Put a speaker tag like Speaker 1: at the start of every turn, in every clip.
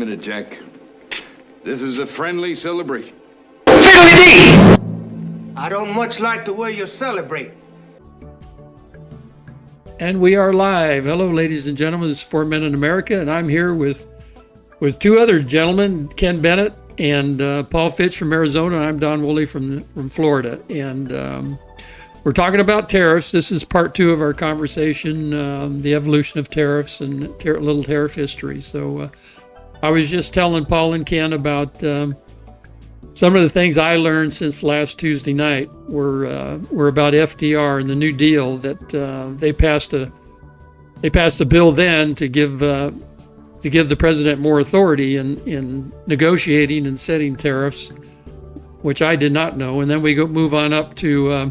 Speaker 1: minute, Jack. This is a friendly celebration.
Speaker 2: I don't much like the way you celebrate.
Speaker 3: And we are live. Hello, ladies and gentlemen. This is 4 Men in America, and I'm here with two other gentlemen, Ken Bennett and Paul Fitch from Arizona. I'm Don Woolley from Florida, and we're talking about tariffs. This is part 2 of our conversation, the evolution of tariffs and little tariff history. So I was just telling Paul and Ken about some of the things I learned since last Tuesday night were about FDR and the New Deal, that they passed a bill then to give the president more authority in negotiating and setting tariffs, which I did not know. And then we move on up to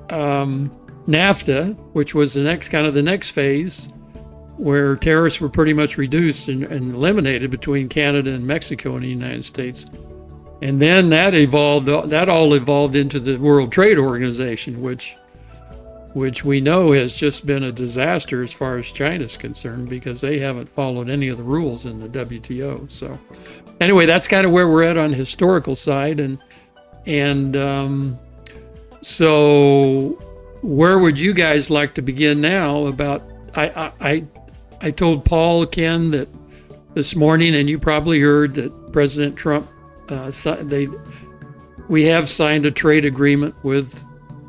Speaker 3: NAFTA, which was the next phase, where tariffs were pretty much reduced and eliminated between Canada and Mexico and the United States. And then that all evolved into the World Trade Organization, which we know has just been a disaster as far as China's concerned, because they haven't followed any of the rules in the WTO. So anyway, that's kind of where we're at on the historical side. And so where would you guys like to begin now? About I told Paul, Ken, that this morning, and you probably heard, that President Trump, we have signed a trade agreement with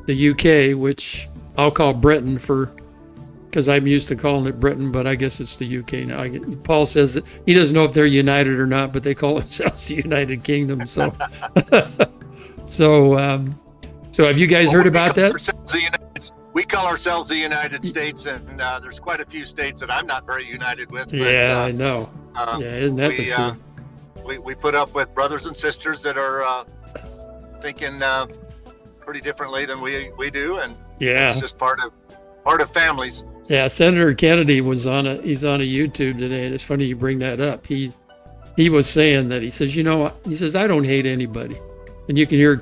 Speaker 3: the UK, which I'll call Britain because I'm used to calling it Britain, but I guess it's the UK now. Paul says that he doesn't know if they're united or not, but they call themselves the United Kingdom. So, so have you guys heard about that?
Speaker 4: We call ourselves the United States, and there's quite a few states that I'm not very united with. But,
Speaker 3: yeah, I know. Isn't that the truth?
Speaker 4: We put up with brothers and sisters that are thinking pretty differently than we do, and it's just part of families.
Speaker 3: Yeah, Senator Kennedy he's on a YouTube today, and it's funny you bring that up. He was saying that, he says I don't hate anybody, and you can hear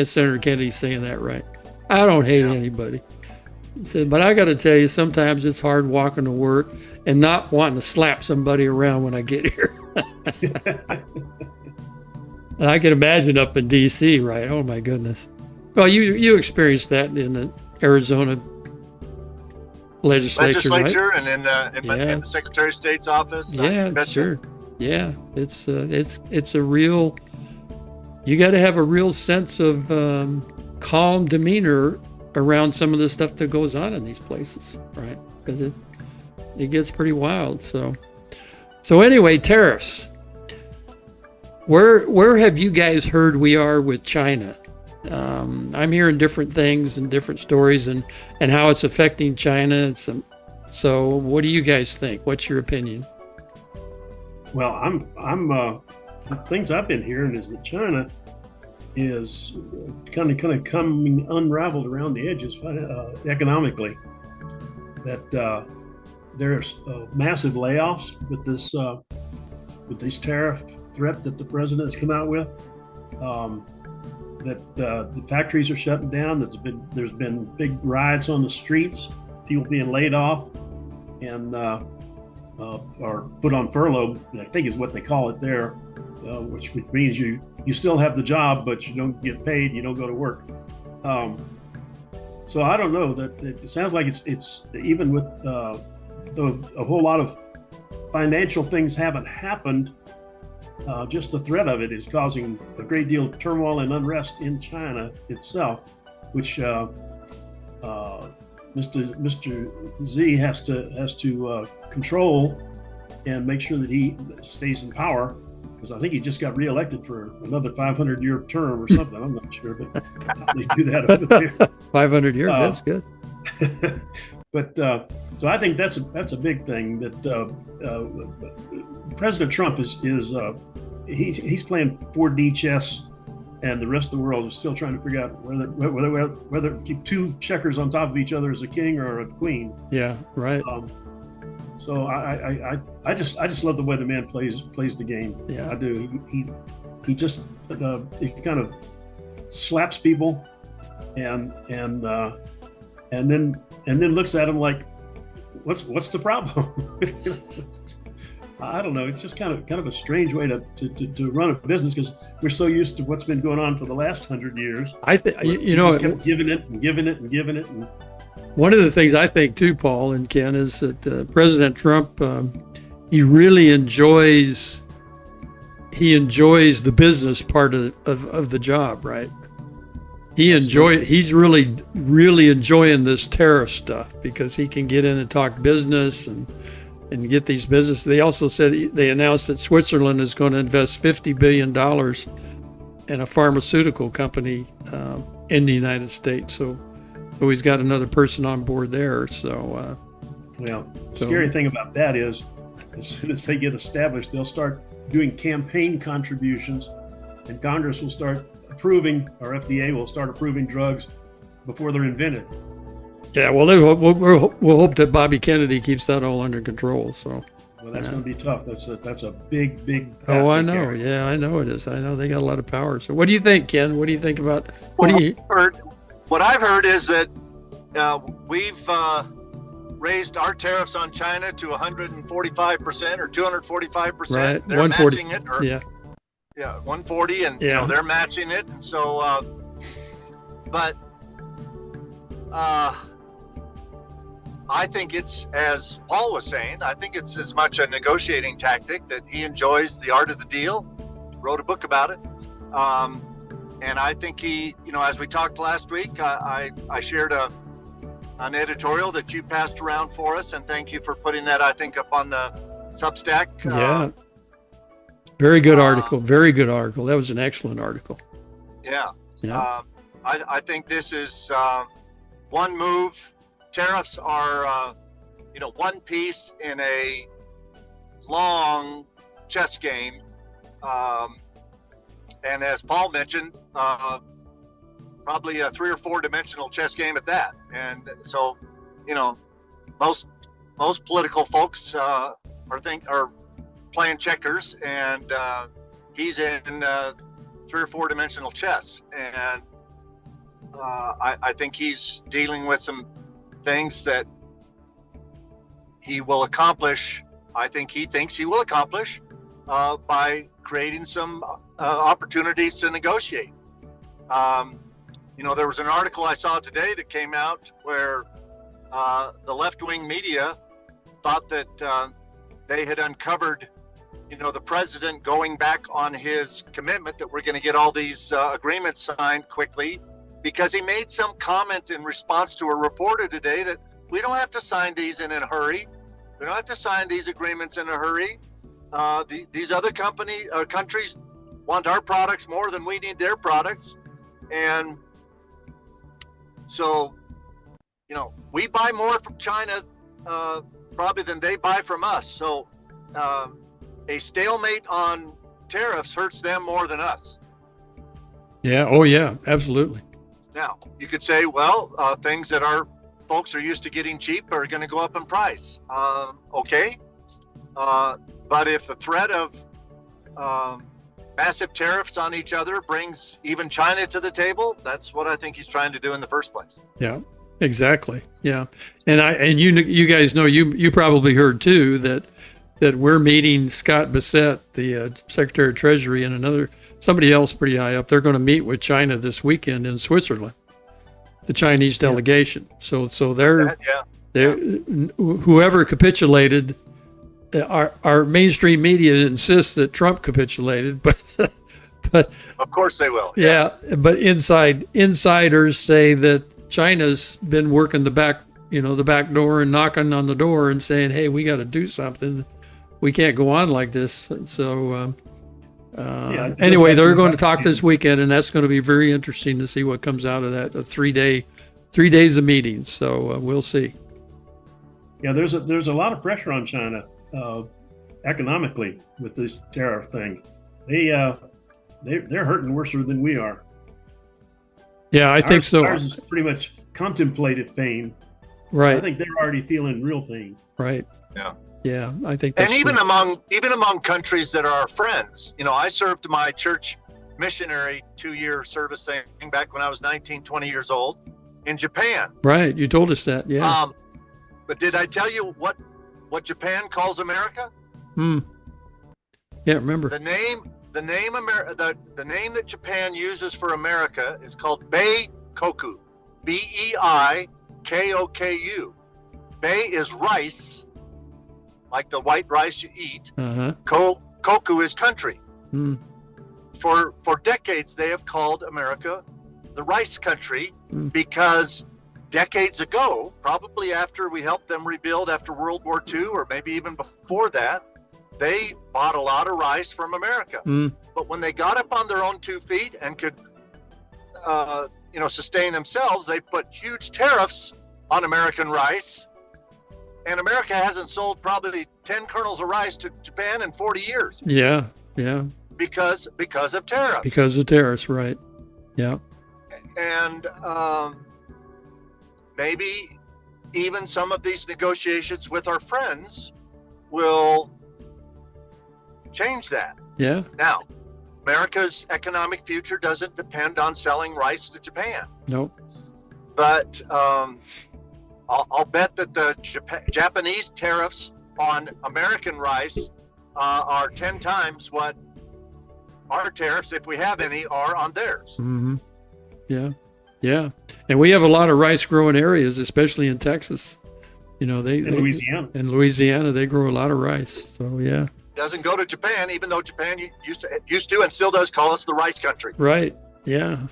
Speaker 3: Senator Kennedy saying that, right? I don't hate anybody. He said, but I got to tell you, sometimes it's hard walking to work and not wanting to slap somebody around when I get here. And I can imagine up in D.C., right? Oh my goodness. Well, you experienced that in the Arizona legislature, right?
Speaker 4: And in the Secretary of State's office.
Speaker 3: Yeah, sure. Yeah, it's a real. You got to have a real sense of calm demeanor around some of the stuff that goes on in these places, right? Because it gets pretty wild. So anyway, tariffs. Where have you guys heard we are with China? I'm hearing different things and different stories and how it's affecting China. So what do you guys think? What's your opinion?
Speaker 5: Well, the things I've been hearing is that China is kind of coming unraveled around the edges economically. That there's massive layoffs with this tariff threat that the president has come out with. That the factories are shutting down. There's been big riots on the streets, people being laid off and or put on furlough, I think is what they call it there, which means you still have the job, but you don't get paid, you don't go to work. So I don't know, that it sounds like it's even with a whole lot of financial things haven't happened. Just the threat of it is causing a great deal of turmoil and unrest in China itself, which Mr. Z has to control and make sure that he stays in power, because I think he just got reelected for another 500-year term or something. I'm not sure, but they do that over there.
Speaker 3: 500 years, that's good.
Speaker 5: But so I think that's a big thing, that President Trump is he's playing 4D chess, and the rest of the world is still trying to figure out whether keep two checkers on top of each other as a king or a queen.
Speaker 3: Yeah, right.
Speaker 5: So I just love the way the man plays the game.
Speaker 3: Yeah,
Speaker 5: I do. He just he kind of slaps people, and then looks at them like, what's the problem? I don't know. It's just kind of a strange way to run a business, because we're so used to what's been going on for the last 100 years.
Speaker 3: I think
Speaker 5: kept giving it and giving it and giving it. And
Speaker 3: one of the things I think too, Paul and Ken, is that President Trump, he really enjoys the business part of the job, right? He's really enjoying this tariff stuff, because he can get in and talk business and get these businesses. They also said they announced that Switzerland is going to invest $50 billion in a pharmaceutical company in the United States. So he's got another person on board there. The
Speaker 5: scary thing about that is, as soon as they get established, they'll start doing campaign contributions, and Congress will start approving, or FDA will start approving drugs before they're invented.
Speaker 3: Yeah, well, we'll hope that Bobby Kennedy keeps that all under control. So,
Speaker 5: well, that's going to be tough. That's a big.
Speaker 3: Oh, I know. Carry. Yeah, I know it is. I know they got a lot of power. So, what do you think, Ken? What do you think about? What
Speaker 4: I've heard is that we've raised our tariffs on China to 145% or 245%.
Speaker 3: Right,
Speaker 4: they're
Speaker 3: 140.
Speaker 4: Matching it,
Speaker 3: yeah,
Speaker 4: 140, and they're matching it. And so, I think it's, as Paul was saying, I think it's as much a negotiating tactic, that he enjoys the art of the deal, wrote a book about it. And I think he, as we talked last week, I shared an editorial that you passed around for us, and thank you for putting that, I think, up on the Substack.
Speaker 3: Yeah. Very good article. Very good article. That was an excellent article.
Speaker 4: Yeah. I think this is one move. Tariffs are, one piece in a long chess game. And as Paul mentioned, probably a 3 or 4 dimensional chess game at that. And so, most political folks are playing checkers, and he's in 3 or 4 dimensional chess. And I think he's dealing with some things that he will accomplish. I think he thinks he will accomplish by creating some opportunities to negotiate. There was an article I saw today that came out where the left-wing media thought that they had uncovered, the president going back on his commitment that we're going to get all these agreements signed quickly, because he made some comment in response to a reporter today that we don't have to sign these in a hurry. We don't have to sign these agreements in a hurry. These other countries want our products more than we need their products. And so, we buy more from China probably than they buy from us. So a stalemate on tariffs hurts them more than us.
Speaker 3: Yeah. Oh, yeah, absolutely.
Speaker 4: Now, you could say, well, things that our folks are used to getting cheap are going to go up in price. Okay. But if the threat of massive tariffs on each other brings even China to the table, that's what I think he's trying to do in the first place.
Speaker 3: Yeah, exactly. Yeah. And you guys know, you probably heard too, that we're meeting Scott Bessent, the Secretary of Treasury, and somebody else pretty high up. They're going to meet with China this weekend in Switzerland, the Chinese delegation. So they're whoever capitulated. Our mainstream media insists that Trump capitulated, but
Speaker 4: of course they will.
Speaker 3: Yeah, but insiders say that China's been working the back door and knocking on the door and saying, "Hey, we got to do something. We can't go on like this." And so, anyway, they're going to talk this weekend, and that's going to be very interesting to see what comes out of that. 3 days of meetings. So we'll see.
Speaker 5: Yeah, there's a lot of pressure on China economically with this tariff thing. They're hurting worse than we are.
Speaker 3: Yeah, I think so.
Speaker 5: Ours is pretty much contemplative pain.
Speaker 3: Right.
Speaker 5: I think they're already feeling real pain.
Speaker 3: Right.
Speaker 4: Yeah.
Speaker 3: Yeah, I think that's
Speaker 4: and even
Speaker 3: true.
Speaker 4: among countries that are our friends. I served my church missionary 2-year service thing back when I was 19, 20 years old in Japan.
Speaker 3: Right. You told us that. Yeah.
Speaker 4: But did I tell you what Japan calls America?
Speaker 3: Can't remember.
Speaker 4: The name that Japan uses for America is called Beikoku, Beikoku. Bei is rice, like the white rice you eat. Koku is country. For decades, they have called America the rice country because decades ago, probably after we helped them rebuild after World War II, or maybe even before that, they bought a lot of rice from America. But when they got up on their own 2 feet and could, sustain themselves, they put huge tariffs on American rice. And America hasn't sold probably 10 kernels of rice to Japan in 40 years.
Speaker 3: Yeah.
Speaker 4: Because of tariffs.
Speaker 3: Because of tariffs, right. Yeah.
Speaker 4: And maybe even some of these negotiations with our friends will change that.
Speaker 3: Yeah.
Speaker 4: Now, America's economic future doesn't depend on selling rice to Japan.
Speaker 3: Nope.
Speaker 4: But I'll bet that the Japanese tariffs on American rice are 10 times what our tariffs, if we have any, are on theirs.
Speaker 3: Yeah. And we have a lot of rice growing areas, especially in Texas.
Speaker 5: Louisiana.
Speaker 3: In Louisiana, they grow a lot of rice. So, yeah.
Speaker 4: Doesn't go to Japan, even though Japan used to and still does call us the rice country.
Speaker 3: Right. Yeah.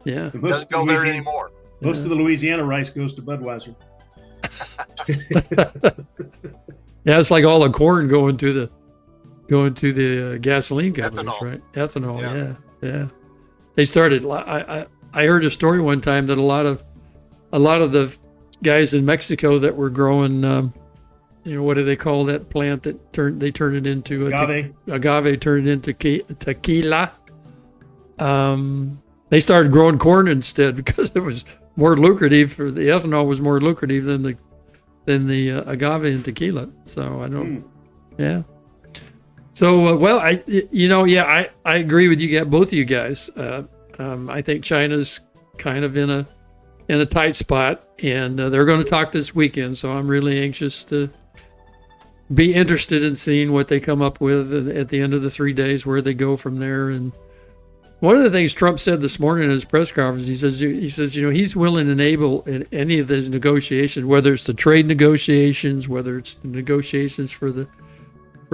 Speaker 4: Doesn't go there anymore.
Speaker 5: Most of the Louisiana rice goes to Budweiser.
Speaker 3: Yeah, it's like all the corn going to the gasoline companies,
Speaker 4: Ethanol.
Speaker 3: right? Ethanol. Yeah. They started. I heard a story one time that a lot of the guys in Mexico that were growing, what do they call that plant that turn it into agave, turned it into tequila. They started growing corn instead because it was more lucrative. The ethanol was more lucrative than the agave and tequila. So I don't. Yeah. So I agree with you, both of you guys. I think China's kind of in a tight spot, and they're going to talk this weekend. So I'm really anxious to be interested in seeing what they come up with at the end of the 3 days, where they go from there. And one of the things Trump said this morning in his press conference, he says, he's willing to enable in any of those negotiations, whether it's the trade negotiations, whether it's the negotiations for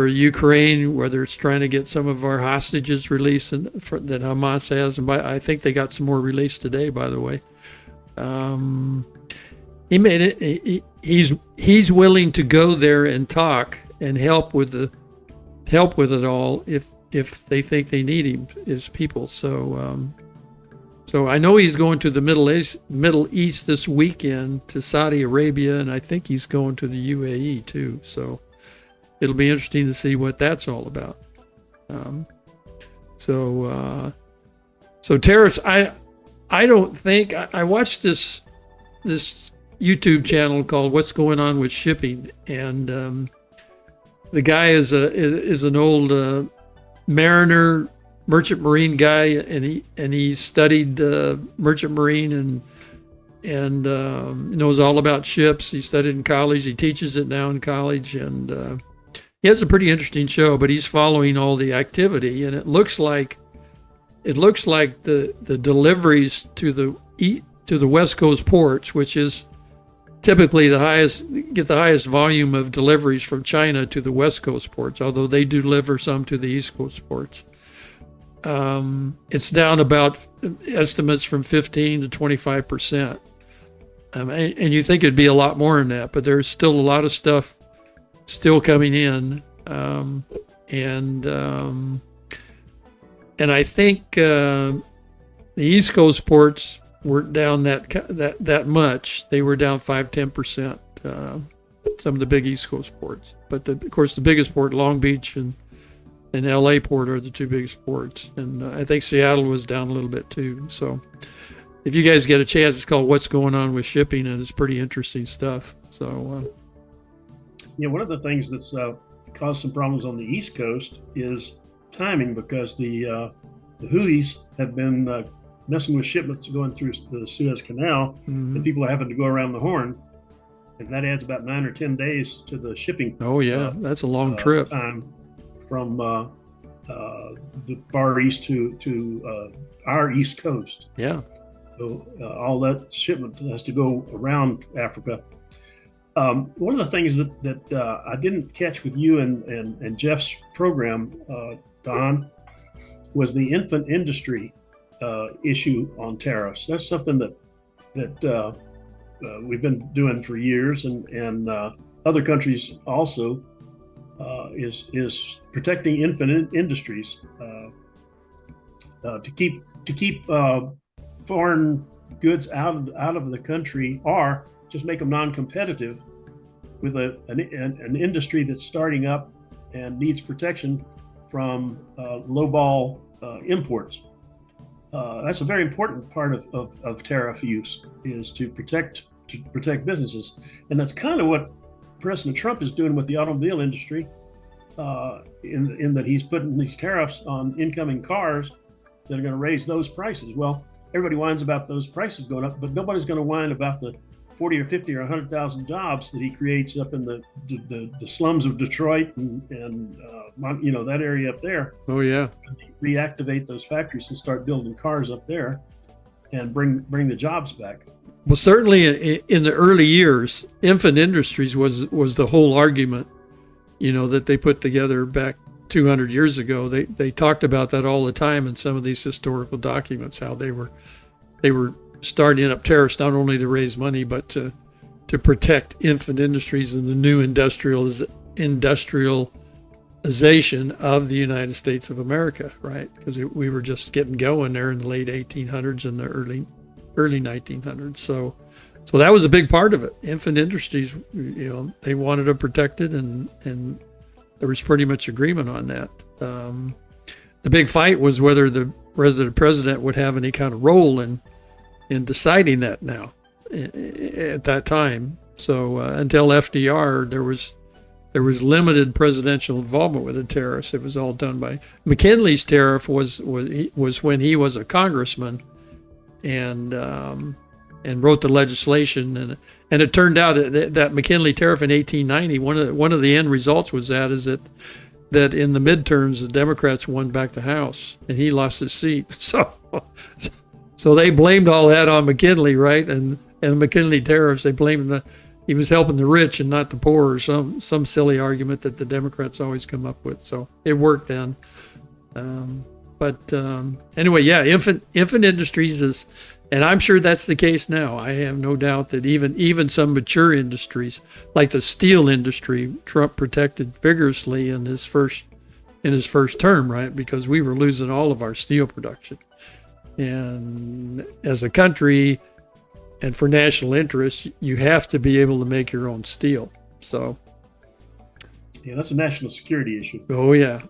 Speaker 3: Ukraine, whether it's trying to get some of our hostages released that Hamas has. And I think they got some more released today, by the way. He made it. He's willing to go there and talk and help with it all if they think they need him, his people. So I know he's going to the Middle East this weekend, to Saudi Arabia, and I think he's going to the UAE too. So it'll be interesting to see what that's all about. So tariffs. I don't think I watched this YouTube channel called "What's Going On with Shipping," and the guy is an old mariner, merchant marine guy, and he studied merchant marine and knows all about ships. He studied in college. He teaches it now in college, and he has a pretty interesting show. But he's following all the activity, and it looks like the deliveries to the West Coast ports, which is typically the highest volume of deliveries from China to the West Coast ports, although they do deliver some to the East Coast ports. It's down about estimates from 15 to 25%. And you think it'd be a lot more than that, but there's still a lot of stuff still coming in. And I think the East Coast ports weren't down that much. They were down 5-10%. Some of the big East Coast ports, but of course the biggest port, Long Beach and LA port, are the two biggest ports, and I think Seattle was down a little bit too. So if you guys get a chance, it's called "What's Going On with Shipping," and it's pretty interesting stuff. So
Speaker 5: one of the things that's caused some problems on the East Coast is timing, because the Houthis have been messing with shipments going through the Suez Canal, and people are having to go around the Horn, and that adds about 9 or 10 days to the shipping.
Speaker 3: Oh yeah, that's a long trip.
Speaker 5: Time. the Far East to our East Coast.
Speaker 3: Yeah.
Speaker 5: So all that shipment has to go around Africa. One of the things that I didn't catch with you and Jeff's program, Don, was the infant industry issue on tariffs. That's something that we've been doing for years, and other countries also is protecting infant industries to keep foreign goods out of the country, or just make them non-competitive with an industry that's starting up and needs protection from lowball imports. That's a very important part of tariff use, is to protect businesses, and that's kind of what President Trump is doing with the automobile industry, in that he's putting these tariffs on incoming cars that are going to raise those prices. Well, everybody whines about those prices going up, but nobody's going to whine about the 40 or 50 or 100,000 jobs that he creates up in the slums of Detroit and that area up there.
Speaker 3: Oh yeah.
Speaker 5: Reactivate those factories and start building cars up there, and bring the jobs back.
Speaker 3: Well, certainly in the early years, infant industries was the whole argument, that they put together back 200 years ago. They talked about that all the time in some of these historical documents, how they were starting up tariffs not only to raise money, but to protect infant industries and the new industrialization of the United States of America, right? Because we were just getting going there in the late 1800s and the early 1900s. So that was a big part of it. Infant industries, they wanted to protect it, and there was pretty much agreement on that. The big fight was whether the president would have any kind of role in deciding that now at that time. So until FDR, there was limited presidential involvement with the tariffs. It was all done by McKinley's tariff was when he was a congressman and wrote the legislation, and it turned out that McKinley tariff in 1890, one of the end results was that in the midterms the Democrats won back the House and he lost his seat. So they blamed all that on McKinley, right? And McKinley tariffs, they blamed he was helping the rich and not the poor, or some silly argument that the Democrats always come up with. So it worked then. But anyway, yeah, infant industries is, and I'm sure that's the case now. I have no doubt that even some mature industries, like the steel industry, Trump protected vigorously in his first term, right? Because we were losing all of our steel production. And as a country, and for national interest, you have to be able to make your own steel. So,
Speaker 5: yeah, that's a national security issue.
Speaker 3: Oh yeah.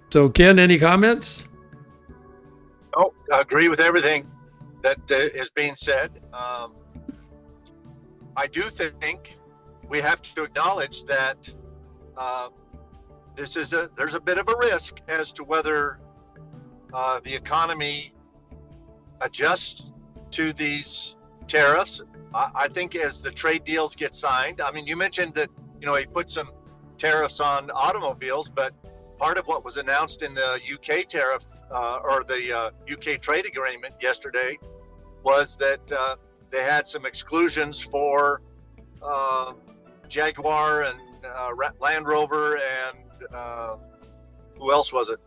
Speaker 3: So, Ken, any comments?
Speaker 4: Oh, I agree with everything that is being said. I do think we have to acknowledge that there's a bit of a risk as to whether the economy adjusts to these tariffs. I think as the trade deals get signed, I mean, you mentioned that, he put some tariffs on automobiles, but part of what was announced in the UK tariff or the UK trade agreement yesterday was that they had some exclusions for Jaguar and Land Rover and who else was it?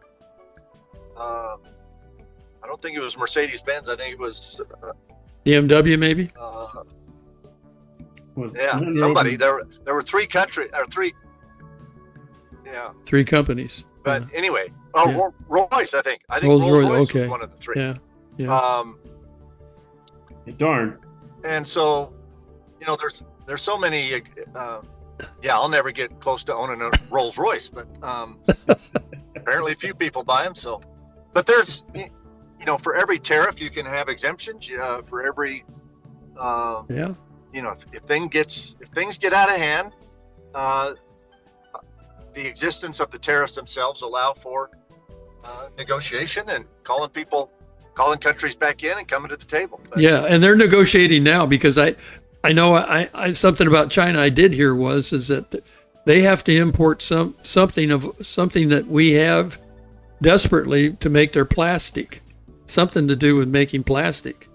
Speaker 4: I don't think it was Mercedes-Benz. I think it was
Speaker 3: BMW, maybe.
Speaker 4: Somebody. There were three companies. But anyway, Royce. I think Rolls-Royce was one of the three.
Speaker 3: Yeah.
Speaker 5: Darn.
Speaker 4: And so, there's so many. I'll never get close to owning a Rolls-Royce, but apparently a few people buy them. So, but there's, for every tariff you can have exemptions. For every, if things get out of hand, the existence of the tariffs themselves allow for negotiation and calling countries back in and coming to the table. But,
Speaker 3: yeah, and they're negotiating now, because I know I something about China I did hear is that they have to import something that we have desperately to make their plastic, something to do with making plastic.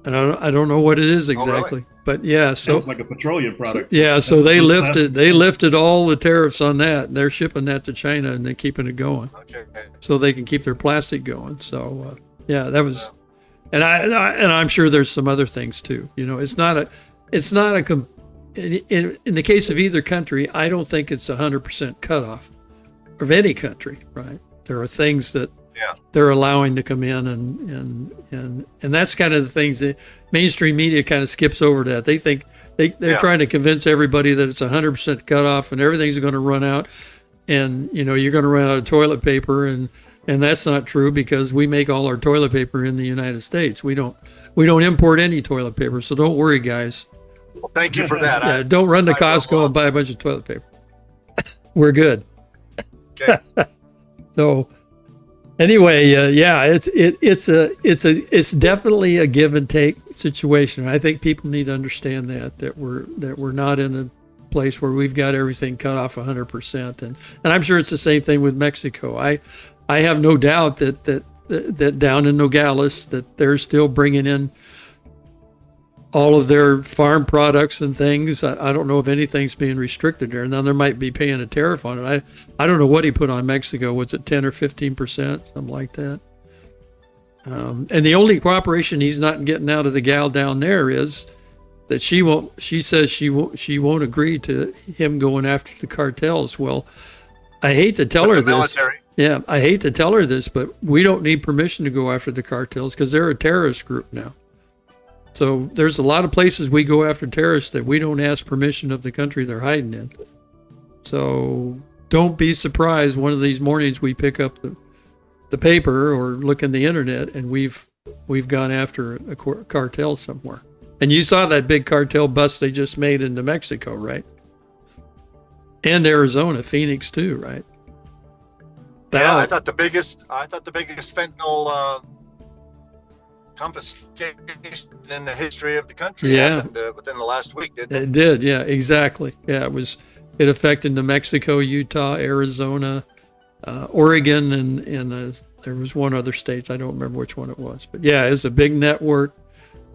Speaker 3: And I don't know what it is exactly,
Speaker 4: really?
Speaker 3: but yeah. So
Speaker 5: Sounds like a petroleum product.
Speaker 3: so they lifted all the tariffs on that. They're shipping that to China and they're keeping it going,
Speaker 4: Okay.
Speaker 3: so they can keep their plastic going. So that was, and I'm sure there's some other things too. You know, it's not in the case of either country, I don't think it's 100% cutoff of any country, right? There are things that they're allowing to come in, and that's kind of the things that mainstream media kind of skips over that. They think they're trying to convince everybody that it's 100% cutoff and everything's going to run out, and you're going to run out of toilet paper, and that's not true because we make all our toilet paper in the United States. We don't import any toilet paper, so don't worry, guys.
Speaker 4: Well, thank you for that.
Speaker 3: Yeah, don't run to Costco and buy a bunch of toilet paper. We're good.
Speaker 4: Okay.
Speaker 3: So anyway, it's definitely a give and take situation. I think people need to understand that we're not in a place where we've got everything cut off 100%, and I'm sure it's the same thing with Mexico. I have no doubt that down in Nogales that they're still bringing in all of their farm products and things. I don't know if anything's being restricted there. Now, there might be paying a tariff on it. I don't know what he put on Mexico. Was it 10 or 15%, something like that? And the only cooperation he's not getting out of the gal down there is that she says she won't agree to him going after the cartels. Well, I hate to tell her this.
Speaker 4: Military.
Speaker 3: Yeah, I hate to tell her this, but we don't need permission to go after the cartels because they're a terrorist group now. So there's a lot of places we go after terrorists that we don't ask permission of the country they're hiding in. So don't be surprised one of these mornings we pick up the paper or look in the internet and we've gone after a cartel somewhere. And you saw that big cartel bust they just made into Mexico, right? And Arizona, Phoenix too, right?
Speaker 4: Yeah, I thought the biggest fentanyl confiscation in the history of the country happened within the last week, didn't it?
Speaker 3: It did, yeah, exactly. Yeah, it affected New Mexico, Utah, Arizona, Oregon, and there was one other state. I don't remember which one it was. But yeah, it's a big network,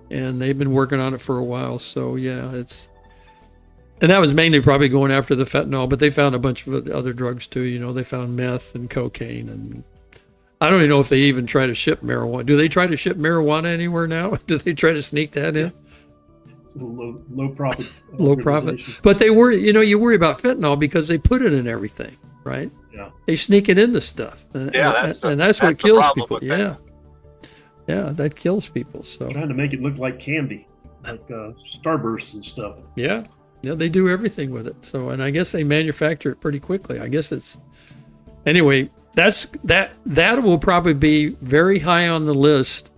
Speaker 3: and they've been working on it for a while. So yeah, and that was mainly probably going after the fentanyl, but they found a bunch of other drugs too. They found meth and cocaine, and I don't even know if they even try to ship marijuana. Do they try to ship marijuana anywhere now? Do they try to sneak that in?
Speaker 5: It's a low profit.
Speaker 3: Low profit. But they worry, you worry about fentanyl because they put it in everything, right?
Speaker 5: Yeah.
Speaker 3: They sneak it into stuff. And that's what kills people. Yeah. Yeah, that kills people. So
Speaker 5: trying to make it look like candy, like Starbursts and stuff.
Speaker 3: Yeah. Yeah, they do everything with it. So, and I guess they manufacture it pretty quickly. I guess anyway, that will probably be very high on the list,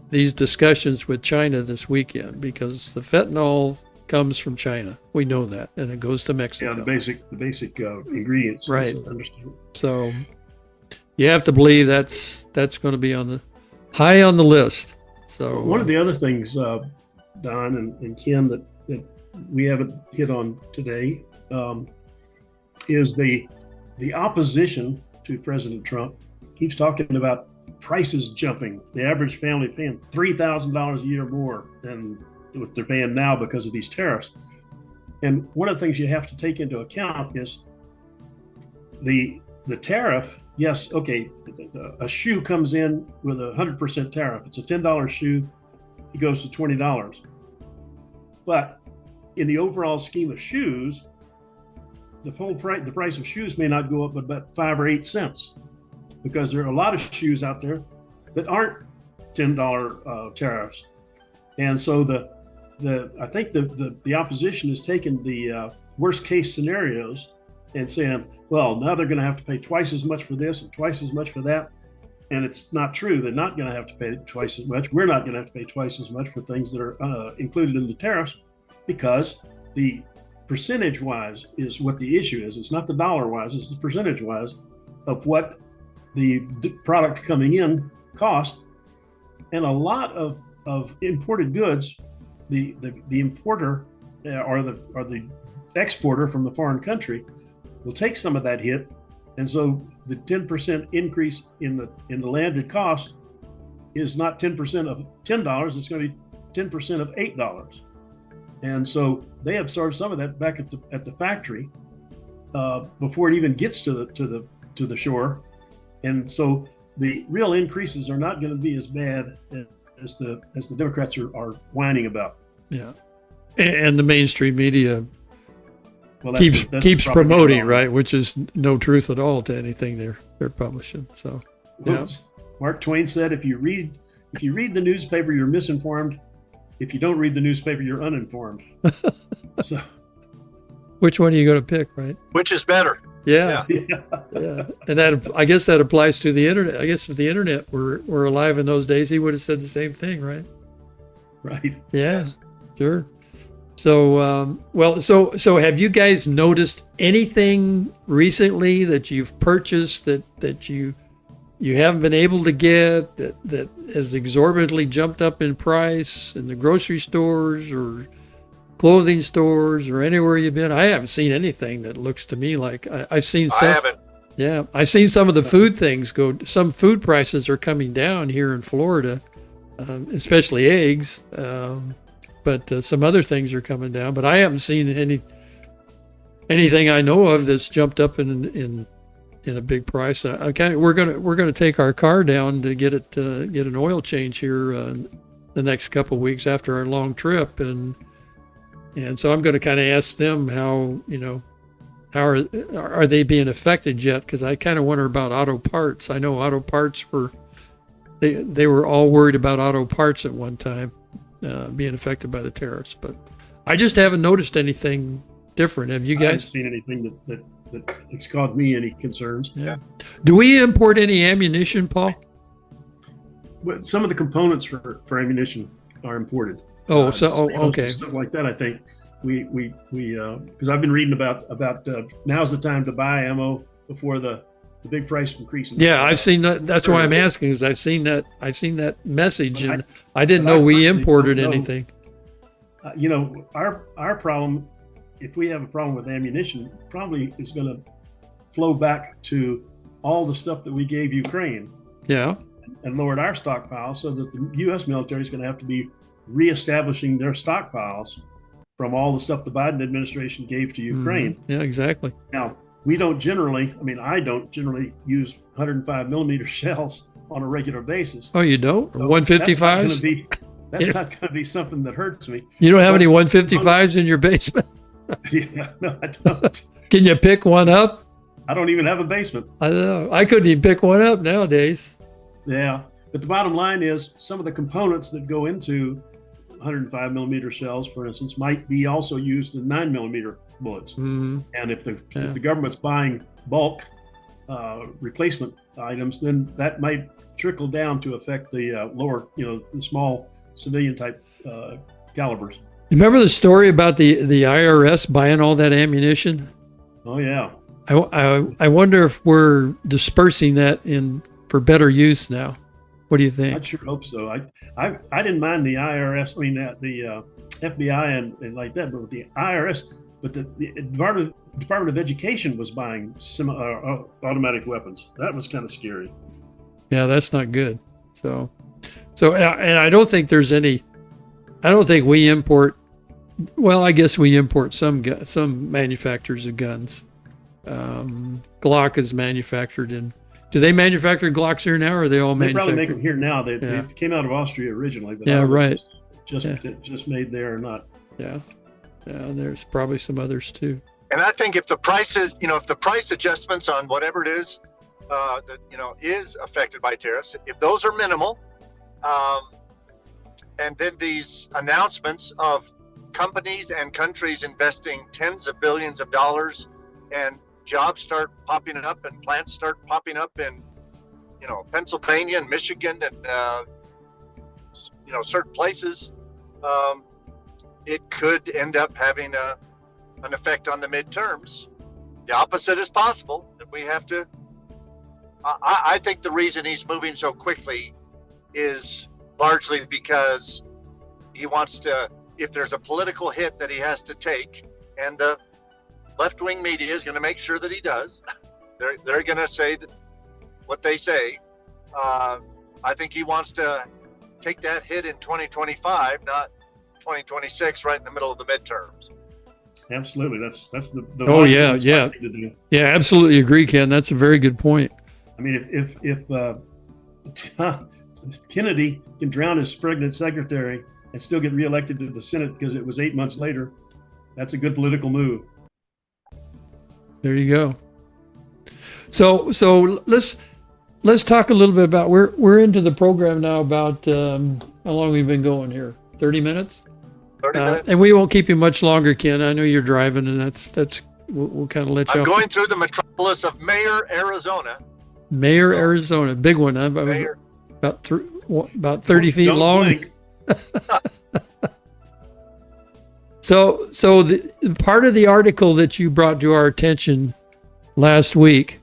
Speaker 3: these discussions with China this weekend, because the fentanyl comes from China. We know that, and it goes to Mexico.
Speaker 5: Yeah, the basic ingredients.
Speaker 3: Right. So you have to believe that's going to be high on the list. So
Speaker 5: one of the other things, Don and Ken, that we haven't hit on today is the opposition to President Trump keeps talking about prices jumping. The average family paying $3,000 a year more than what they're paying now because of these tariffs. And one of the things you have to take into account is the tariff. Yes, okay, a shoe comes in with a 100% tariff. It's a $10 shoe, it goes to $20. But in the overall scheme of shoes, the price of shoes may not go up but about 5 or 8 cents, because there are a lot of shoes out there that aren't $10 tariffs. And so I think the opposition has taken the worst case scenarios and saying, well, now they're going to have to pay twice as much for this and twice as much for that. And it's not true. They're not going to have to pay twice as much. We're not going to have to pay twice as much for things that are included in the tariffs, because the percentage wise is what the issue is. It's not the dollar wise, it's the percentage wise of what the product coming in cost. And a lot of imported goods, the importer or the exporter from the foreign country will take some of that hit, and so the 10% increase in the landed cost is not 10% of $10; it's going to be 10% of $8, and so they absorb some of that back at the factory before it even gets to the shore, and so the real increases are not going to be as bad as the Democrats are whining about.
Speaker 3: Yeah, and the mainstream media
Speaker 5: Well,
Speaker 3: keeps promoting, right, which is no truth at all to anything they're publishing. So, yeah.
Speaker 5: Mark Twain said, if you read the newspaper, you're misinformed. If you don't read the newspaper, you're uninformed. So,
Speaker 3: which one are you going to pick, right?
Speaker 4: Which is better?
Speaker 3: Yeah. And that, I guess that applies to the internet. I guess if the internet were alive in those days, he would have said the same thing, right?
Speaker 5: Right.
Speaker 3: Yeah, sure. So, so have you guys noticed anything recently that you've purchased that you haven't been able to get that has exorbitantly jumped up in price in the grocery stores or clothing stores or anywhere you've been? I haven't seen anything that looks to me like I've seen some.
Speaker 4: I haven't.
Speaker 3: Yeah, I've seen some of the food things go. Some food prices are coming down here in Florida, especially eggs. But some other things are coming down. But I haven't seen anything I know of that's jumped up in a big price. We're gonna take our car down to get an oil change here the next couple of weeks after our long trip, and so I'm going to kind of ask them how are they being affected yet? Because I kind of wonder about auto parts. I know auto parts they were all worried about auto parts at one time. Being affected by the tariffs, but I just haven't noticed anything different. Have you guys?
Speaker 5: I haven't seen anything that it's caused me any concerns.
Speaker 3: Yeah. Do we import any ammunition, Paul?
Speaker 5: Well, some of the components for ammunition are imported.
Speaker 3: Okay.
Speaker 5: Stuff like that. I think we because I've been reading about now's the time to buy ammo before the big price increase.
Speaker 3: Yeah, I've seen that. That's why I'm asking, is I've seen that message, and I didn't know we imported anything.
Speaker 5: Our problem, if we have a problem with ammunition, probably is going to flow back to all the stuff that we gave Ukraine.
Speaker 3: Yeah.
Speaker 5: And lowered our stockpiles, so that the U.S. military is going to have to be reestablishing their stockpiles from all the stuff the Biden administration gave to Ukraine.
Speaker 3: Yeah, exactly.
Speaker 5: Now, I don't generally use 105 millimeter shells on a regular basis.
Speaker 3: Oh, you don't? So 155s?
Speaker 5: That's not going to be something that hurts me.
Speaker 3: You don't have any 155s in your basement?
Speaker 5: Yeah, no, I don't.
Speaker 3: Can you pick one up?
Speaker 5: I don't even have a basement.
Speaker 3: I know. I couldn't even pick one up nowadays.
Speaker 5: Yeah, but the bottom line is some of the components that go into 105 millimeter shells, for instance, might be also used in 9 millimeter bullets. Mm-hmm. And if the government's buying bulk replacement items, then that might trickle down to affect the lower, the small civilian type calibers.
Speaker 3: You remember the story about the IRS buying all that ammunition?
Speaker 5: Oh yeah.
Speaker 3: I wonder if we're dispersing that for better use now. What do you think?
Speaker 5: I sure hope so. I didn't mind the IRS. I mean the FBI and like that, but with the IRS, but the Department of Education was buying automatic weapons. That was kind of scary.
Speaker 3: Yeah, that's not good. So, and I don't think there's any. I don't think we import. Well, I guess we import some manufacturers of guns. Glock is manufactured in. Do they manufacture Glocks here now, or are they all manufactured?
Speaker 5: They probably make them here now. They came out of Austria originally, but just made there or not.
Speaker 3: Yeah, there's probably some others too.
Speaker 4: And I think if the prices, if the price adjustments on whatever it is, is affected by tariffs, if those are minimal, and then these announcements of companies and countries investing tens of billions of dollars, and jobs start popping up and plants start popping up in, Pennsylvania and Michigan and, certain places, it could end up having an effect on the midterms. The opposite is possible. That we have to. I think the reason he's moving so quickly is largely because he wants to. If there's a political hit that he has to take, and the left-wing media is going to make sure that he does. They're going to say what they say. I think he wants to take that hit in 2025, not 2026, right in the middle of the midterms.
Speaker 5: Absolutely. That's the
Speaker 3: Oh,
Speaker 5: logical
Speaker 3: yeah,
Speaker 5: thing
Speaker 3: yeah.
Speaker 5: to do.
Speaker 3: Yeah, absolutely agree, Ken. That's a very good point.
Speaker 5: I mean, if Kennedy can drown his pregnant secretary and still get reelected to the Senate because it was 8 months later, that's a good political move.
Speaker 3: There you go. So let's talk a little bit about we're into the program now. About how long we've been going here? 30 minutes.
Speaker 4: 30 minutes.
Speaker 3: And we won't keep you much longer, Ken. I know you're driving, and that's we'll kind of let you
Speaker 4: I'm
Speaker 3: off.
Speaker 4: going through the metropolis of Mayer, Arizona.
Speaker 3: Mayer, Arizona, big one. Huh?
Speaker 4: Mayer.
Speaker 3: About 30 feet
Speaker 5: Don't
Speaker 3: long.
Speaker 5: blink.
Speaker 3: So the part of the article that you brought to our attention last week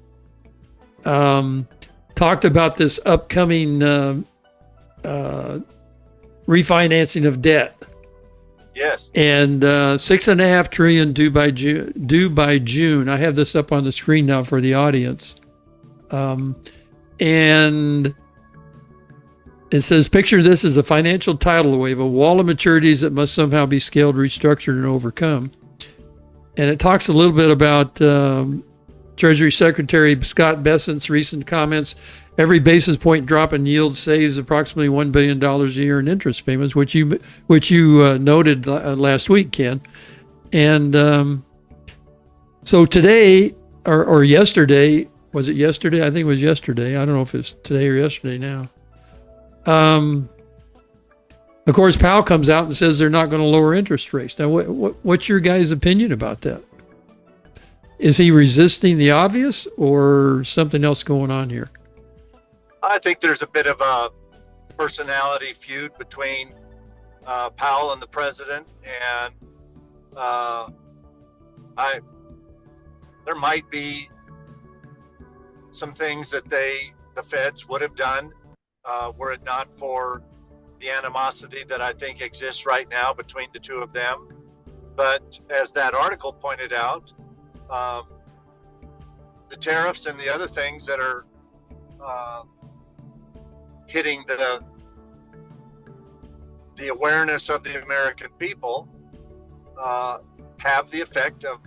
Speaker 3: talked about this upcoming refinancing of debt.
Speaker 4: Yes.
Speaker 3: And $6.5 trillion due by June. I have this up on the screen now for the audience. And it says, picture this as a financial tidal wave, a wall of maturities that must somehow be scaled, restructured, and overcome. And it talks a little bit about Treasury Secretary Scott Bessent's recent comments. Every basis point drop in yield saves approximately $1 billion a year in interest payments, which you noted last week, Ken. And so today, or yesterday, was it yesterday? I think it was yesterday. I don't know if it's today or yesterday now. Of course, Powell comes out and says they're not going to lower interest rates. Now, what's your guys' opinion about that? Is he resisting the obvious, or something else going on here?
Speaker 4: I think there's a bit of a personality feud between Powell and the president, and there might be some things that the Feds would have done were it not for the animosity that I think exists right now between the two of them. But as that article pointed out, the tariffs and the other things that are hitting the awareness of the American people have the effect of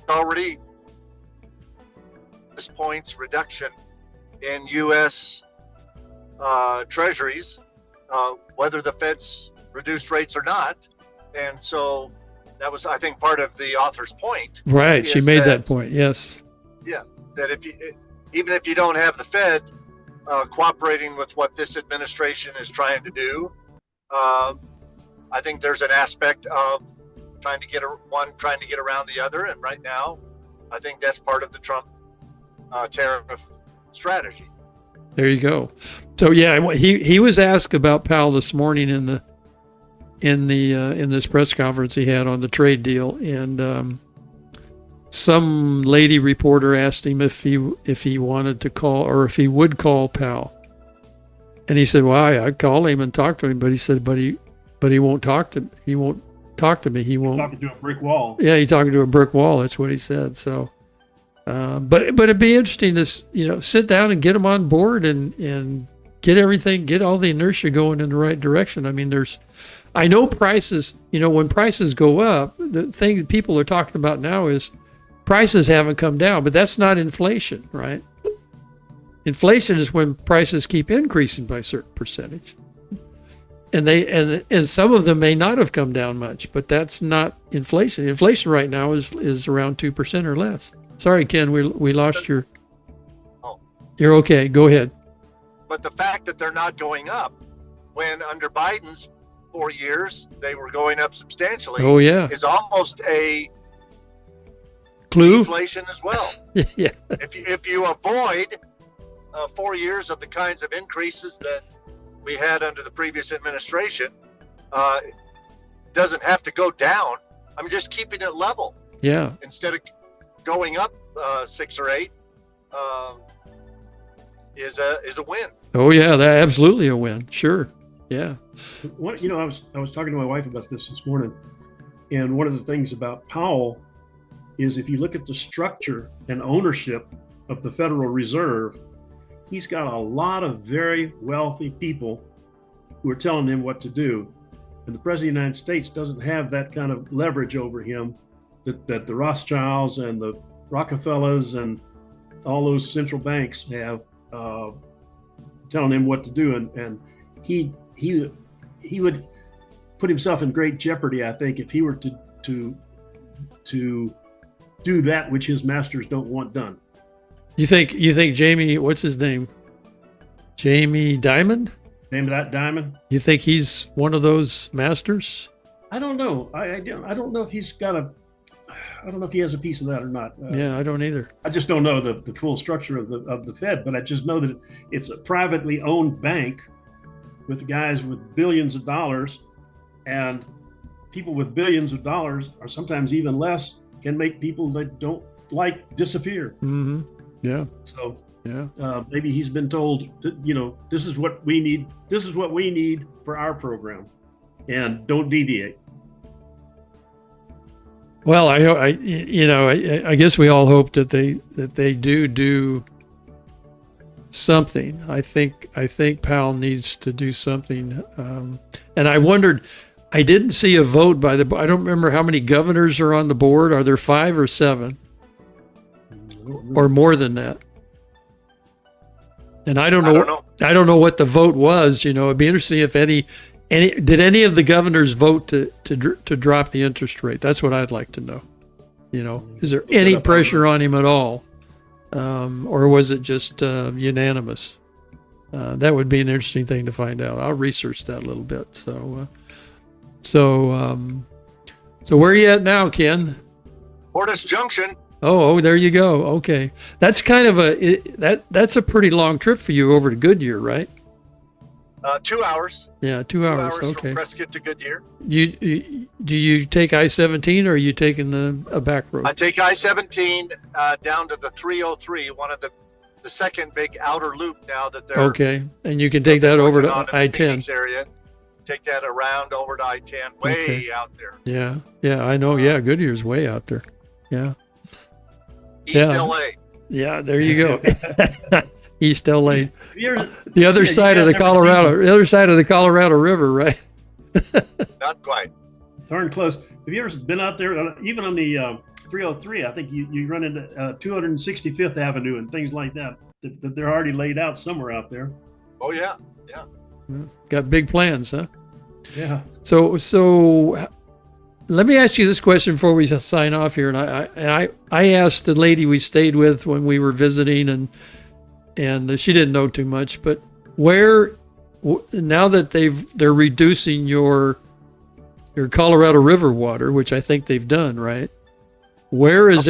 Speaker 4: already this points reduction in U.S. Treasuries, whether the Fed's reduced rates or not. And so that was, I think, part of the author's point.
Speaker 3: Right. She made that point. Yes.
Speaker 4: Yeah. That even if you don't have the Fed cooperating with what this administration is trying to do, I think there's an aspect of trying to get around the other. And right now, I think that's part of the Trump tariff strategy.
Speaker 3: There you go. So yeah, he was asked about Powell this morning in this press conference he had on the trade deal, and some lady reporter asked him if he wanted to call, or if he would call Powell, and he said, "Well, I'd call him and talk to him," but he said, "But he won't talk to me. He won't talk to me. He won't."
Speaker 5: Talking to a brick wall.
Speaker 3: Yeah, he's talking to a brick wall. That's what he said. So. But it'd be interesting to sit down and get them on board and get all the inertia going in the right direction. I mean, I know prices. When prices go up, the thing people are talking about now is prices haven't come down, but that's not inflation, right? Inflation is when prices keep increasing by a certain percentage, and some of them may not have come down much, but that's not inflation. Inflation right now is around 2% or less. Sorry, Ken, we lost your.
Speaker 4: Oh.
Speaker 3: You're okay. Go ahead.
Speaker 4: But the fact that they're not going up, when under Biden's 4 years they were going up substantially,
Speaker 3: oh yeah,
Speaker 4: is almost a
Speaker 3: clue.
Speaker 4: Inflation as well.
Speaker 3: Yeah.
Speaker 4: If you avoid 4 years of the kinds of increases that we had under the previous administration, it doesn't have to go down. I'm just keeping it level.
Speaker 3: Yeah.
Speaker 4: Instead of going up 6 or 8, is a win.
Speaker 3: Oh yeah, that absolutely a win. Sure. Yeah.
Speaker 5: What, I was talking to my wife about this morning, and one of the things about Powell is if you look at the structure and ownership of the Federal Reserve, he's got a lot of very wealthy people who are telling him what to do. And the President of the United States doesn't have that kind of leverage over him that the Rothschilds and the Rockefellers and all those central banks have, telling him what to do. And he would put himself in great jeopardy, I think, if he were to do that which his masters don't want done.
Speaker 3: You think Jamie, what's his name? Jamie Dimon?
Speaker 5: Name that Diamond?
Speaker 3: You think he's one of those masters?
Speaker 5: I don't know. I don't know if he's got I don't know if he has a piece of that or not.
Speaker 3: Yeah, I don't either.
Speaker 5: I just don't know the full structure of the Fed, but I just know that it's a privately owned bank with guys with billions of dollars, and people with billions of dollars, or sometimes even less, can make people that don't like disappear.
Speaker 3: Mm-hmm. Yeah.
Speaker 5: So
Speaker 3: yeah,
Speaker 5: maybe he's been told that, this is what we need. This is what we need for our program, and don't deviate.
Speaker 3: Well, I guess we all hope that they do something. I think Powell needs to do something. And I wondered, I didn't see a vote by I don't remember how many governors are on the board. Are there 5 or 7 or more than that? And I don't know what the vote was. It'd be interesting if did any of the governors vote to drop the interest rate? That's what I'd like to know. Is there any pressure on him at all? Or was it just unanimous? That would be an interesting thing to find out. I'll research that a little bit. So where are you at now, Ken?
Speaker 4: Portis Junction.
Speaker 3: Oh, there you go. Okay, that's kind of that's a pretty long trip for you over to Goodyear, right?
Speaker 4: 2 hours.
Speaker 3: Yeah, 2 hours.
Speaker 4: From
Speaker 3: Okay.
Speaker 4: Prescott to Goodyear.
Speaker 3: Do you take I-17 or are you taking a back road?
Speaker 4: I take I-17 down to the 303, one of the second big outer loop now that they're
Speaker 3: okay, and you can take that over to I-10
Speaker 4: area. Take that around over to I-10, way out there.
Speaker 3: Yeah, I know. Yeah, Goodyear's way out there. Yeah.
Speaker 4: East LA.
Speaker 3: Yeah, there you go. East LA. The other side of the Colorado River, right?
Speaker 4: Not quite.
Speaker 5: Darn close. Have you ever been out there, even on the 303? I think you run into 265th Avenue and things like that they're already laid out somewhere out there.
Speaker 4: Oh yeah.
Speaker 3: Got big plans, huh?
Speaker 5: Yeah.
Speaker 3: So let me ask you this question before we sign off here. And I asked the lady we stayed with when we were visiting, and she didn't know too much. But now that they're reducing your Colorado River water, which I think they've done, right? Where is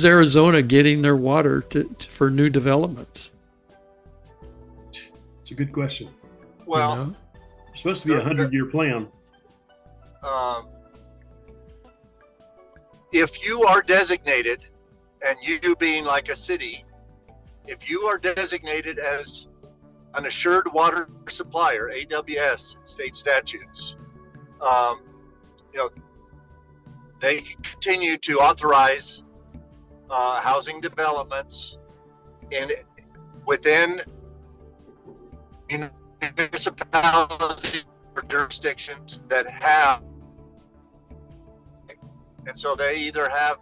Speaker 3: Arizona getting their water for new developments?
Speaker 5: It's a good question.
Speaker 4: Well,
Speaker 5: it's supposed to be a 100-year plan.
Speaker 4: If you are designated, and you being like a city, if you are designated as an assured water supplier, AWS, state statutes, they continue to authorize housing developments within municipalities or jurisdictions that have, and so they either have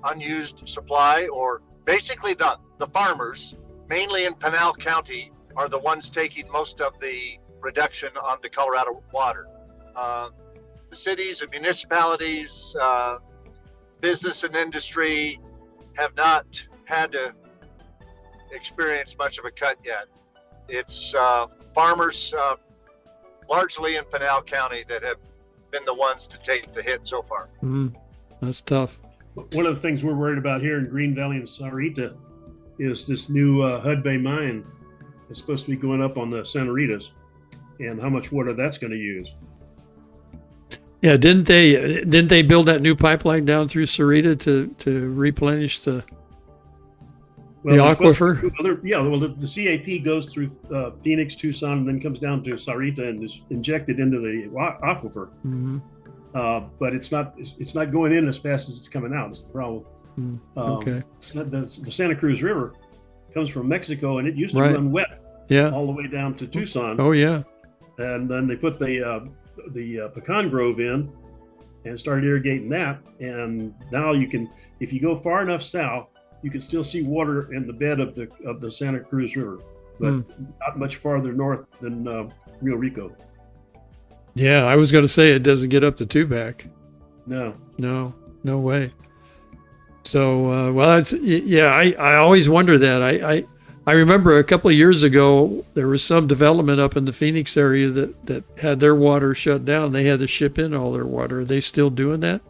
Speaker 4: unused supply, or basically the farmers, mainly in Pinal County, are the ones taking most of the reduction on the Colorado water. The cities and municipalities, business and industry have not had to experience much of a cut yet. It's farmers largely in Pinal County that have been the ones to take the hit so far.
Speaker 3: That's tough.
Speaker 5: One of the things we're worried about here in Green Valley and Sarita is this new Hud Bay mine is supposed to be going up on the Santa Ritas, and how much water that's going to use.
Speaker 3: Yeah, didn't they build that new pipeline down through Sarita to replenish the? The aquifer?
Speaker 5: The CAP goes through Phoenix, Tucson, and then comes down to Sarita and is injected into the aquifer.
Speaker 3: Mm-hmm.
Speaker 5: But it's not going in as fast as it's coming out. It's the problem.
Speaker 3: Okay.
Speaker 5: The Santa Cruz River comes from Mexico, and it used to
Speaker 3: Right.
Speaker 5: run wet
Speaker 3: Yeah.
Speaker 5: all the way down to Tucson.
Speaker 3: Oh, yeah.
Speaker 5: And then they put the pecan grove in and started irrigating that. And now you can, if you go far enough south, you can still see water in the bed of the Santa Cruz River, but not much farther north than Rio Rico.
Speaker 3: Yeah, I was going to say it doesn't get up to Tubac.
Speaker 5: No.
Speaker 3: No way. So, I always wonder that. I remember a couple of years ago, there was some development up in the Phoenix area that had their water shut down. They had to ship in all their water. Are they still doing that?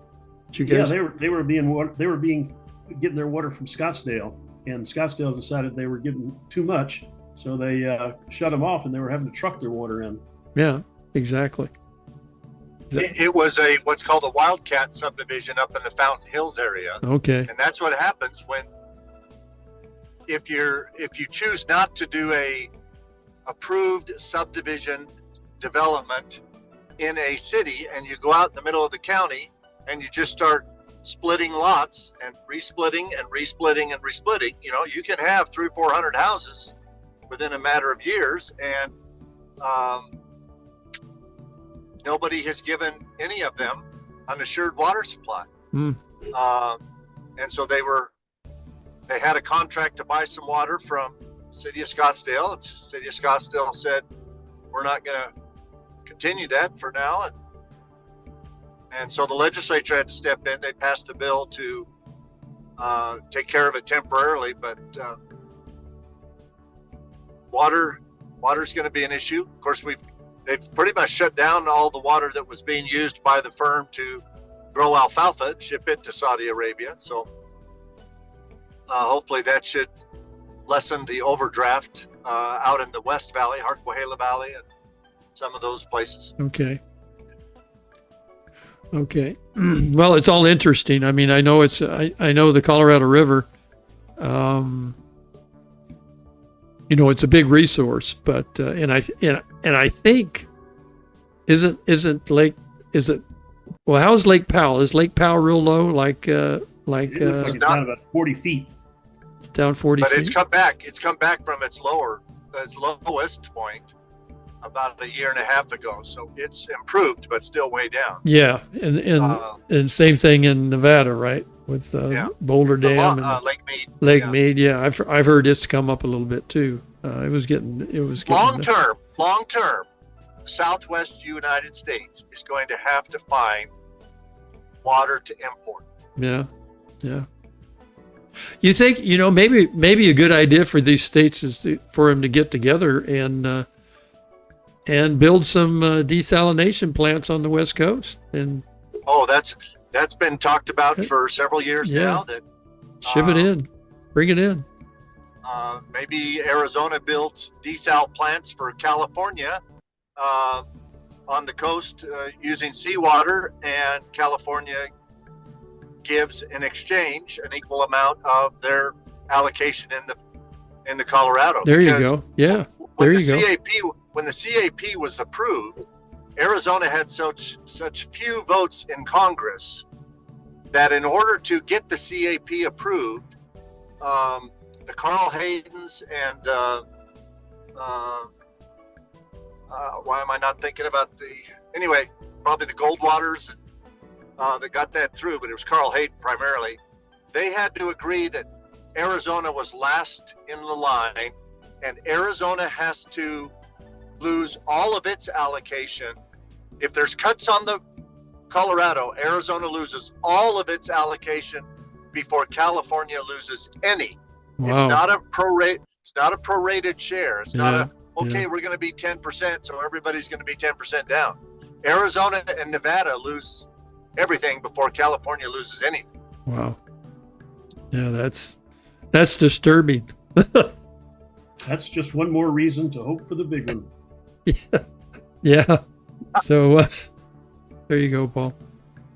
Speaker 3: Did you guys?
Speaker 5: Yeah, they were getting their water from Scottsdale, and Scottsdale decided they were getting too much, so they shut them off, and they were having to truck their water in.
Speaker 3: Yeah, exactly.
Speaker 4: It was what's called a wildcat subdivision up in the Fountain Hills area.
Speaker 3: Okay.
Speaker 4: And that's what happens if you choose not to do a approved subdivision development in a city, and you go out in the middle of the county and you just start splitting lots and resplitting and resplitting and resplitting, you can have 300 or 400 houses within a matter of years, and nobody has given any of them an assured water supply. And so they had a contract to buy some water from City of Scottsdale. City of Scottsdale said, we're not going to continue that for now. And so the legislature had to step in. They passed a bill to take care of it temporarily, but water's going to be an issue. Of course, they've pretty much shut down all the water that was being used by the firm to grow alfalfa and ship it to Saudi Arabia. So hopefully that should lessen the overdraft out in the West Valley, Harquahala Valley, and some of those places.
Speaker 3: Okay. Well, it's all interesting. I mean, I know I know the Colorado River, it's a big resource, but and I think how's Lake Powell? Is Lake Powell real low?
Speaker 5: It looks like it's down about 40 feet.
Speaker 3: It's down 40
Speaker 4: but
Speaker 3: feet.
Speaker 4: It's come back from its lowest point about a year and a half ago. So it's improved, but still way down.
Speaker 3: Yeah, and same thing in Nevada, right? With Boulder Dam and
Speaker 4: Lake Mead.
Speaker 3: Lake Mead. Yeah, I've heard it's come up a little bit too. It was getting
Speaker 4: long term. Southwest United States is going to have to find water to import.
Speaker 3: Yeah. You think maybe a good idea for these states is for them to get together and build some desalination plants on the West Coast and
Speaker 4: that's been talked about for several years now. That
Speaker 3: ship it in, bring it in.
Speaker 4: Maybe Arizona builds desal plants for California on the coast using seawater, and California gives in exchange an equal amount of their allocation in the Colorado.
Speaker 3: There you go. Yeah. There you go.
Speaker 4: When the CAP was approved, Arizona had such few votes in Congress that in order to get the CAP approved, the Carl Haydens and why am I not thinking about probably the Goldwaters that got that through, but it was Carl Hayden primarily. They had to agree that Arizona was last in the line, and Arizona has to lose all of its allocation. If there's cuts on the Colorado, Arizona loses all of its allocation before California loses any.
Speaker 3: Wow.
Speaker 4: It's not a prorated share. It's not we're going to be 10%, so everybody's going to be 10% down. Arizona and Nevada lose everything before California loses anything.
Speaker 3: Wow. Yeah, that's disturbing.
Speaker 5: That's just one more reason to hope for the big one.
Speaker 3: Yeah. So there you go, Paul.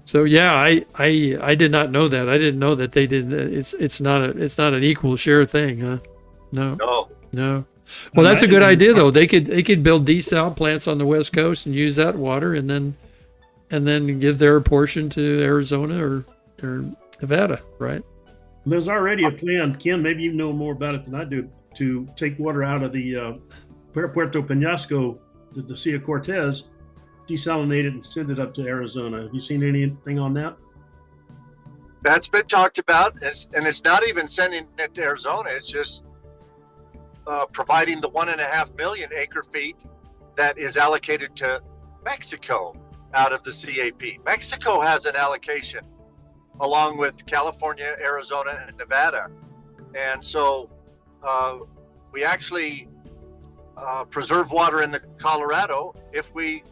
Speaker 3: So yeah, I did not know that. I didn't know that they did. It's not an equal share thing, huh? No,
Speaker 4: No.
Speaker 3: no. Well, that's a good idea though. They could build desal plants on the West Coast and use that water, and then give their portion to Arizona or Nevada, right?
Speaker 5: There's already a plan, Ken. Maybe you know more about it than I do, to take water out of the Puerto Penasco, the Sea of Cortez, desalinate it, and send it up to Arizona. Have you seen anything on that?
Speaker 4: That's been talked about, and it's not even sending it to Arizona. It's just providing the 1.5 million acre feet that is allocated to Mexico out of the CAP. Mexico has an allocation along with California, Arizona, and Nevada. And so we actually preserve water in the Colorado if we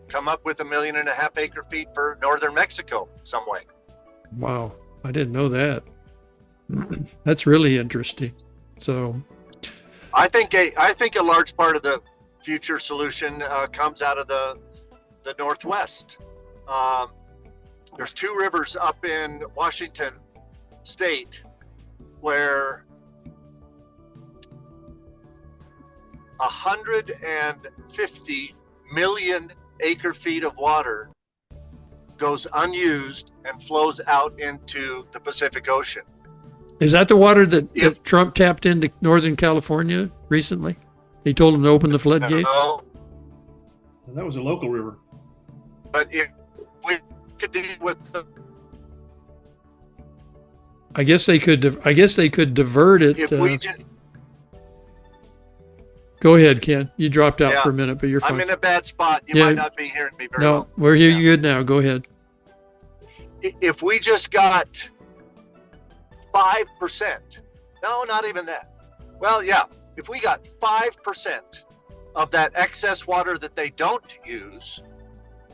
Speaker 4: come up with 1.5 million acre feet for northern Mexico some way.
Speaker 3: Wow, I didn't know that. That's really interesting. So
Speaker 4: I think a large part of the future solution comes out of the Northwest. There's 2 rivers up in Washington State where 150 million acre feet of water goes unused and flows out into the Pacific Ocean.
Speaker 3: is that the water that Trump tapped into Northern California recently? He told him to open the floodgates.
Speaker 4: No,
Speaker 5: That was a local river.
Speaker 4: but if we could deal with the,
Speaker 3: I guess they could divert it.
Speaker 4: if we just,
Speaker 3: Go ahead, Ken. You dropped out
Speaker 4: Yeah.
Speaker 3: for a minute, but you're fine.
Speaker 4: I'm in a bad spot. You
Speaker 3: Yeah.
Speaker 4: might not be hearing me very
Speaker 3: No,
Speaker 4: well.
Speaker 3: we're here. You good now? Go ahead.
Speaker 4: If we just got 5%, no, not even that. Well, yeah, if we got 5% of that excess water that they don't use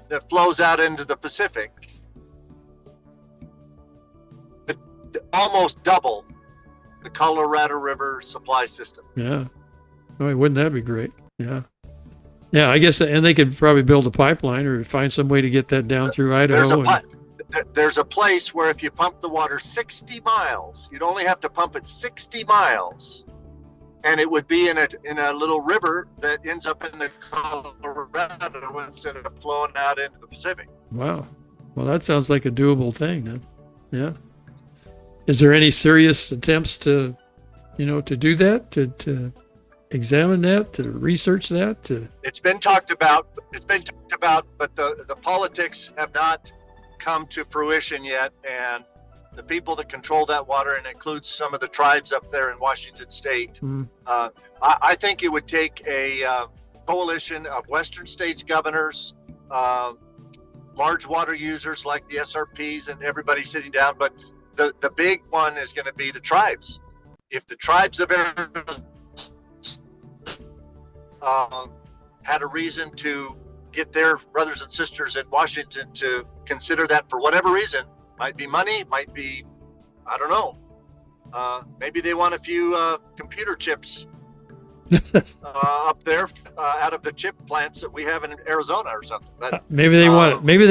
Speaker 4: that flows out into the Pacific, it almost double the Colorado River supply system.
Speaker 3: Yeah. Oh, wouldn't that be great? Yeah. Yeah, I guess, and they could probably build a pipeline or find some way to get that down through Idaho.
Speaker 4: There's a place where if you pump the water 60 miles, you'd only have to pump it 60 miles, and it would be in a little river that ends up in the Colorado instead of flowing out into the Pacific.
Speaker 3: Wow. Well, that sounds like a doable thing then. Yeah. Is there any serious attempts to do that, to examine that, to research that,
Speaker 4: It's been talked about, but the politics have not come to fruition yet, and the people that control that water, and includes some of the tribes up there in Washington State, I think it would take a coalition of Western states governors, large water users like the SRPs, and everybody sitting down. But the big one is going to be the tribes. If the tribes of Arizona had a reason to get their brothers and sisters in Washington to consider that for whatever reason, might be money, might be, I don't know. Maybe they want a few computer chips up there out of the chip plants that we have in Arizona or something. But
Speaker 3: maybe they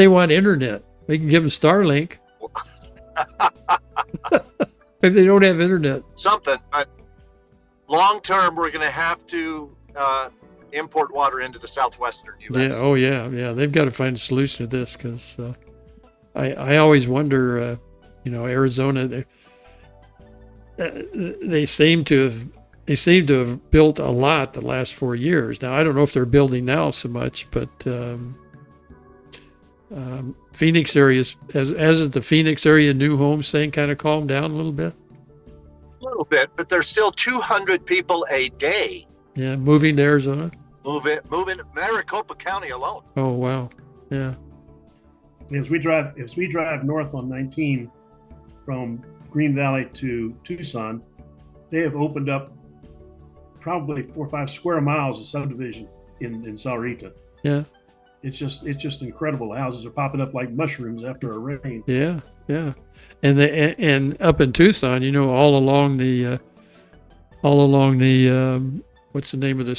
Speaker 3: want internet. We can give them Starlink. Maybe they don't have internet.
Speaker 4: something. But long term, we're going to have to import water into the southwestern U.S.
Speaker 3: Yeah. Oh, yeah. Yeah. They've got to find a solution to this because I always wonder, Arizona, they seem to have built a lot the last 4 years. Now, I don't know if they're building now so much, but Phoenix area, hasn't the Phoenix area new homes thing kind of calmed down a little bit?
Speaker 4: A little bit, but there's still 200 people a day
Speaker 3: Yeah, moving to Arizona.
Speaker 4: moving Maricopa County alone.
Speaker 3: Oh, wow. Yeah.
Speaker 5: As we drive north on 19 from Green Valley to Tucson, they have opened up probably 4 or 5 square miles of subdivision in Sahuarita.
Speaker 3: Yeah.
Speaker 5: It's just incredible. The houses are popping up like mushrooms after a rain.
Speaker 3: Yeah. Yeah. And up in Tucson, all along the what's the name of the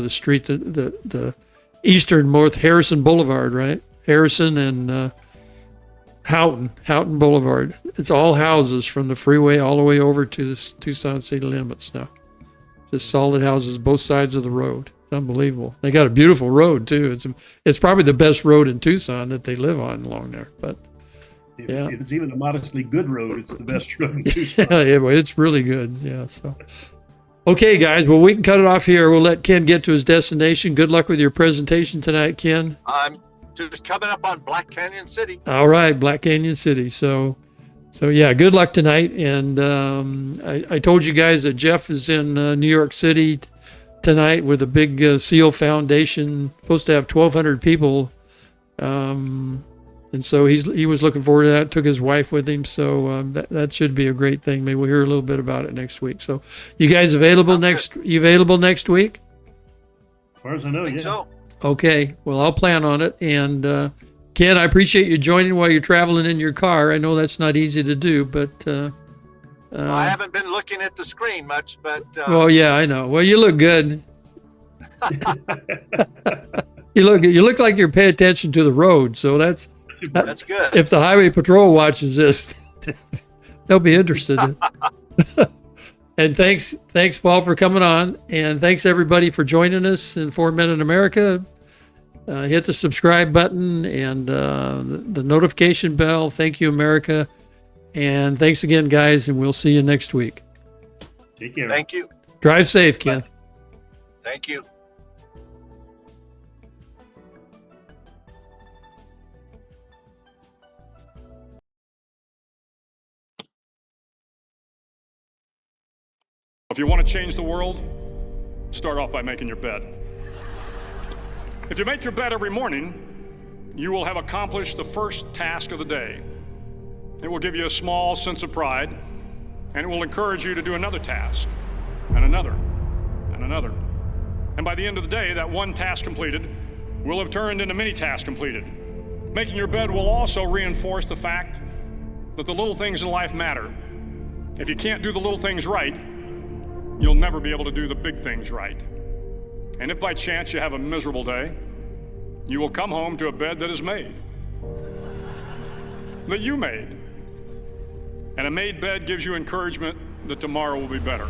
Speaker 3: street? The easternmost Harrison Boulevard, right? Harrison and Houghton Boulevard. It's all houses from the freeway all the way over to the Tucson city limits now. Just solid houses, both sides of the road. It's unbelievable. They got a beautiful road too. It's probably the best road in Tucson that they live on along there. But
Speaker 5: If it's even a modestly good road, it's the best road in Tucson.
Speaker 3: yeah, it's really good. Yeah. So, okay, guys. Well, we can cut it off here. We'll let Ken get to his destination. Good luck with your presentation tonight, Ken.
Speaker 4: I'm just coming up on Black Canyon City.
Speaker 3: All right, Black Canyon City. So yeah, good luck tonight. And I told you guys that Jeff is in New York City tonight with a big SEAL Foundation, supposed to have 1,200 people. And so he was looking forward to that, took his wife with him. So that should be a great thing. Maybe we'll hear a little bit about it next week. So you guys available next week?
Speaker 5: As far as I know, yeah.
Speaker 4: So.
Speaker 3: Okay. Well, I'll plan on it. And Ken, I appreciate you joining while you're traveling in your car. I know that's not easy to do, but
Speaker 4: I haven't been looking at the screen much, but
Speaker 3: well, yeah, I know. Well, you look good. You look like you're paying attention to the road, so that's
Speaker 4: good.
Speaker 3: If the Highway Patrol watches this, they'll be interested. And thanks, Paul, for coming on, and thanks everybody for joining us in 4 Men in America. Hit the subscribe button and the notification bell. Thank you, America, and thanks again, guys. And we'll see you next week.
Speaker 5: Take care.
Speaker 4: Thank you.
Speaker 3: Drive safe, Ken.
Speaker 4: Thank you.
Speaker 6: If you want to change the world, start off by making your bed. If you make your bed every morning, you will have accomplished the first task of the day. It will give you a small sense of pride, and it will encourage you to do another task, and another, and another. And by the end of the day, that one task completed will have turned into many tasks completed. Making your bed will also reinforce the fact that the little things in life matter. If you can't do the little things right, you'll never be able to do the big things right. And if by chance you have a miserable day, you will come home to a bed that is made, that you made. And a made bed gives you encouragement that tomorrow will be better.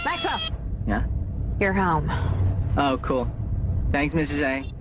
Speaker 7: Maxwell.
Speaker 8: Yeah?
Speaker 7: You're home.
Speaker 8: Oh, cool. Thanks, Mrs. A.